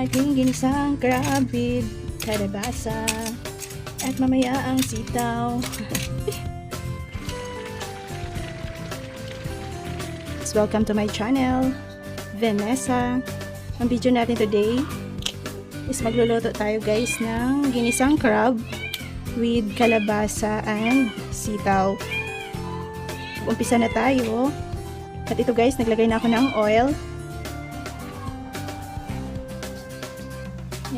ating ginisang crab with kalabasa at mamaya ang sitaw. Welcome to my channel, Vanessa. Ang video natin today is magluluto tayo guys ng ginisang crab with kalabasa and sitaw. Umpisa na tayo. At ito guys, naglagay na ako ng oil.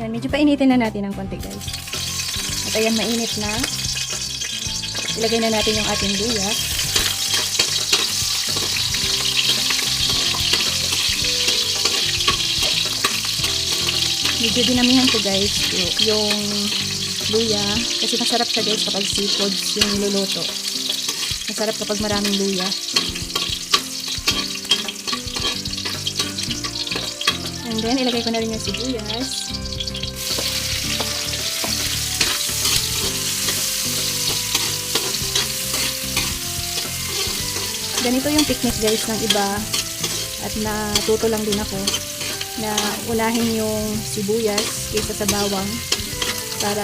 Yan, medyo painitin na natin ng konti guys. At ayan, mainit na. Ilagay na natin yung ating luya. Medyo dinamihan ko guys yung luya. Kasi masarap siya guys kapag seafoods yung niluluto. Masarap kapag maraming luya. And then, ilagay ko na rin yung sibuyas. Ganito yung technique guys ng iba at natuto lang din ako na unahin yung sibuyas kaysa sa bawang para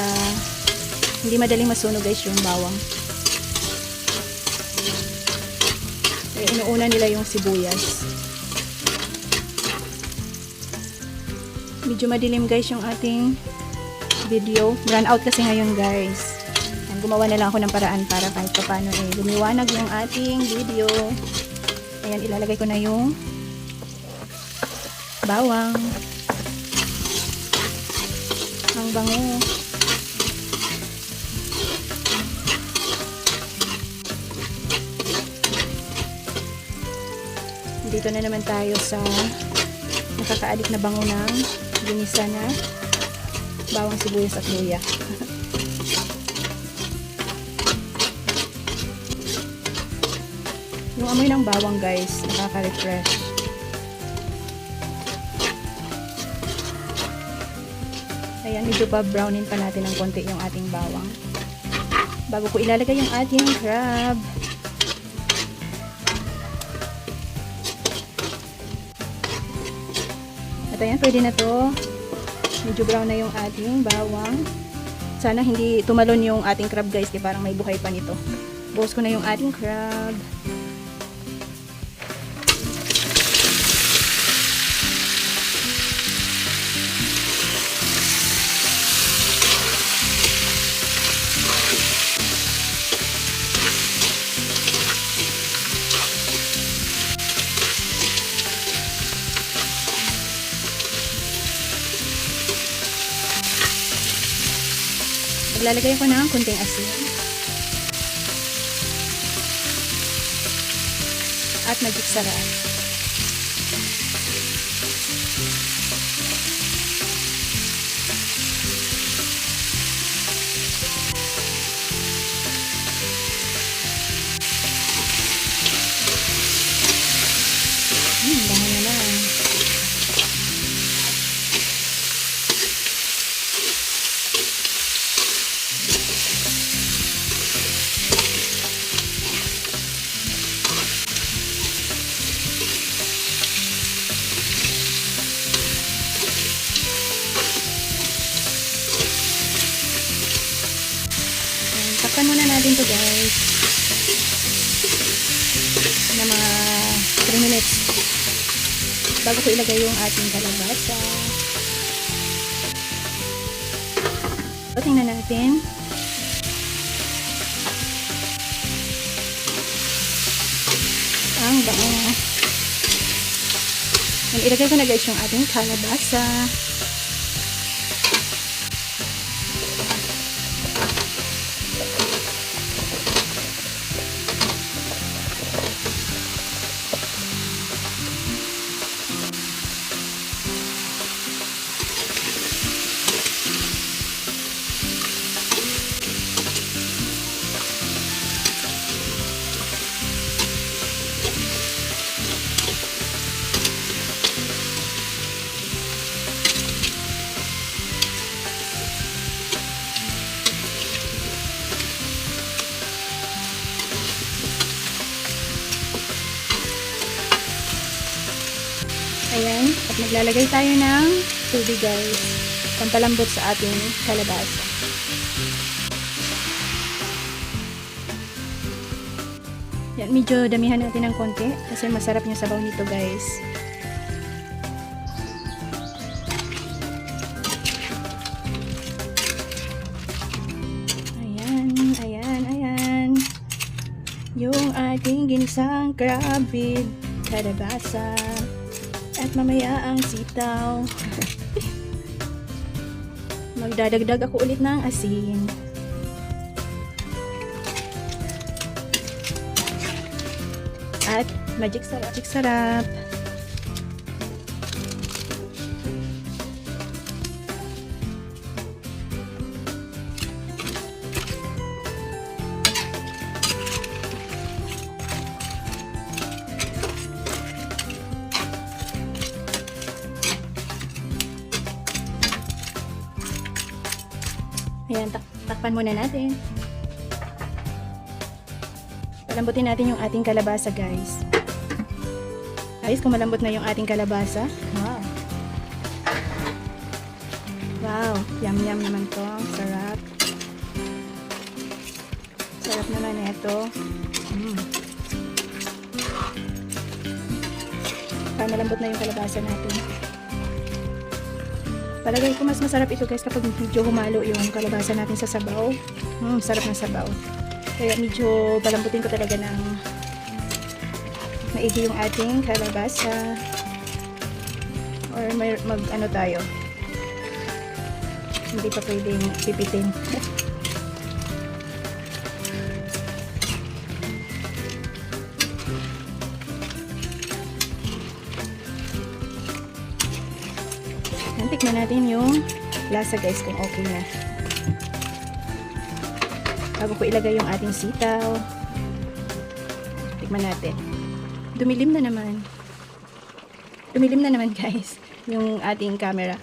hindi madaling masunog guys yung bawang. Kaya inuuna nila yung sibuyas. Medyo madilim guys yung ating video. Run out kasi ngayon guys. And gumawa na lang ako ng paraan para kahit pa paano lumiwanag yung ating video. Ayan, ilalagay ko na yung bawang. Ang bango. Dito na naman tayo sa nakakaadik na bango ng ginisa na bawang, sibuyas at luya. Yung amoy ng bawang guys, nakaka-refresh. Ayan, medyo pa brownin pa natin ng konti yung ating bawang bago ko ilalagay yung ating crab. At ayan, pwede na to. Medyo brown na yung ating bawang. Sana hindi tumalon yung ating crab guys, di parang may buhay pa nito. Buhos ko na yung ating crab. Maglalagay ko ng kunting asin at magic sarap. Bango na lang. Takpan muna natin to guys na mga 3 minutes bago ko ilagay yung ating kalabasa. So, tingnan natin. Ang bango. Ilagay ko na guys yung ating kalabasa. Ayan. At maglalagay tayo ng tubig guys. Pampalambot sa ating kalabasa. Yan, medyo damihan natin ng konti kasi masarap yung sabaw nito guys. Ayan. Yung ating ginisang crab with kalabasa. At mamaya ang sitaw. Magdadagdag ako ulit ng asin. At magic sarap. Ayan, takpan muna natin. Palambutin natin yung ating kalabasa guys. Guys, kung malambot na yung ating kalabasa. Wow, yum naman to. Sarap. Sarap naman ito. Para malambot na yung kalabasa natin. Palagay ko mas masarap ito guys kapag medyo humalo yung kalabasa natin sa sabaw. Sarap ng sabaw. Kaya medyo palambutin ko talaga ng maigi yung ating kalabasa. Or mag-ano tayo. Hindi pa pwedeng pipitin. Tikman natin yung lasa guys kung okay na. Bago ko ilagay yung ating sitaw. Tikman natin. Dumilim na naman. Dumilim na naman guys yung ating camera.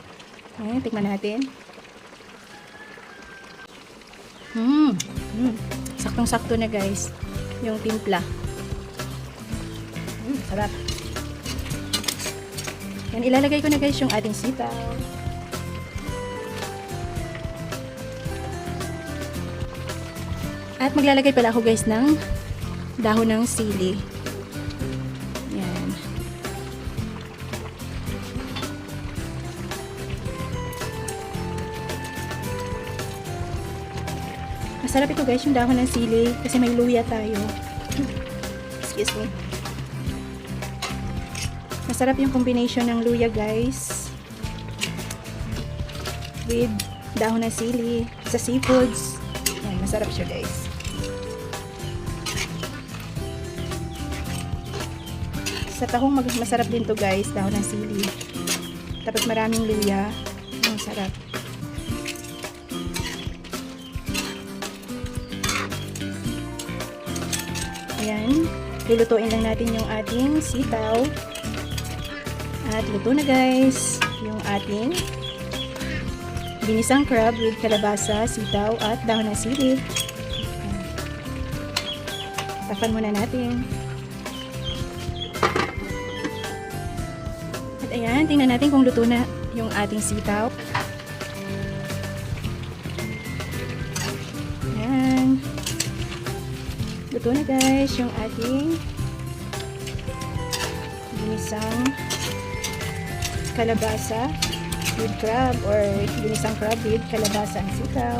Ayan, tikman natin. Saktong-sakto na guys yung timpla. Sarap. Yan, ilalagay ko na guys yung ating sitaw. At maglalagay pala ako guys ng dahon ng sili. Yan. Masarap ito guys yung dahon ng sili kasi may luya tayo. Excuse me. Masarap yung combination ng luya guys with dahon ng sili sa seafoods. Yan, masarap siya guys. Sa tahong masarap din to guys, dahon ng sili. Tapos maraming luya. Masarap. Ayan, lulutuin lang natin yung ating sitaw. At luto na guys yung ating ginisang crab with kalabasa, sitaw at dahon ng sili. Takpan muna natin. At ayan, tingnan natin kung luto na yung ating sitaw. Ayan. Luto na guys yung ating ginisang kalabasa with crab or ginisang crab with kalabasa and sitaw.